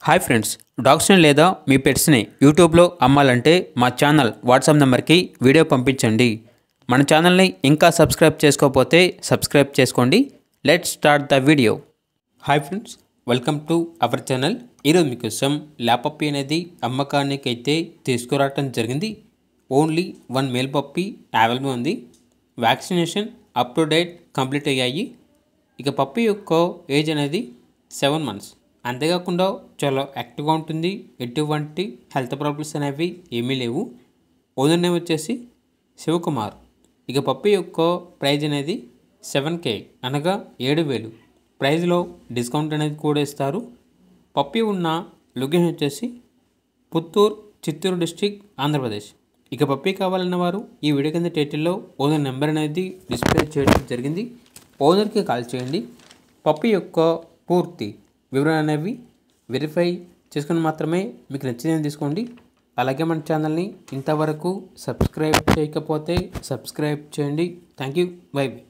Hi friends, డాగ్స్ని లేదా మీ పెట్స్ని యూట్యూబ్లో అమ్మాలంటే మా ఛానల్ వాట్సాప్ నెంబర్కి వీడియో పంపించండి. మన ఛానల్ని ఇంకా సబ్స్క్రైబ్ చేసుకోకపోతే సబ్స్క్రైబ్ చేసుకోండి. Let's start the video. Hi friends, welcome to our channel. ఈరోజు మీకోసం ల్యాబ్ పప్పీ అనేది అమ్మకానికి అయితే తీసుకురావటం జరిగింది. ఓన్లీ 1 మేల్ పప్పీ అవైలబుల్ ఉంది. Vaccination up to date complete అయ్యాయి. ఇక పప్పీ యొక్క ఏజ్ అనేది 7 months. అంతేకాకుండా చాలా యాక్టివ్గా ఉంటుంది. ఎటువంటి హెల్త్ ప్రాబ్లమ్స్ అనేవి ఏమీ లేవు. ఓనర్ నేమ్ వచ్చేసి శివకుమార్. ఇక పప్పీ యొక్క ప్రైజ్ అనేది 7K అనగా 7,000. ప్రైజ్లో డిస్కౌంట్ అనేది కూడా ఇస్తారు. పప్పీ ఉన్న లొకేషన్ వచ్చేసి పుత్తూరు, చిత్తూరు డిస్ట్రిక్ట్, ఆంధ్రప్రదేశ్. ఇక పప్పీ కావాలన్న వారు ఈ వీడియో కింద టైటిల్లో ఓనర్ నెంబర్ అనేది డిస్ప్లే చేయడం జరిగింది. ఓనర్కి కాల్ చేయండి. పప్పీ యొక్క పూర్తి వివరణ అనేవి వెరిఫై చేసుకుని మాత్రమే మీకు నచ్చిందని తీసుకోండి. అలాగే మన ఛానల్ని ఇంతవరకు సబ్స్క్రైబ్ చేయకపోతే సబ్స్క్రైబ్ చేయండి. Thank you. By by.